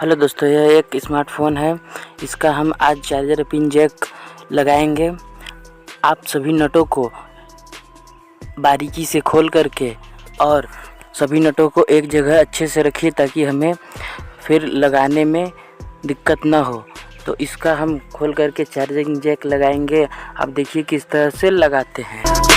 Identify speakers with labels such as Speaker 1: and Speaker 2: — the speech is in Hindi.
Speaker 1: हेलो दोस्तों, यह एक स्मार्टफ़ोन है। इसका हम आज चार्जर पिन जैक लगाएंगे। आप सभी नटों को बारीकी से खोल करके और सभी नटों को एक जगह अच्छे से रखिए ताकि हमें फिर लगाने में दिक्कत ना हो। तो इसका हम खोल करके चार्जिंग जैक लगाएंगे। आप देखिए किस तरह से लगाते हैं।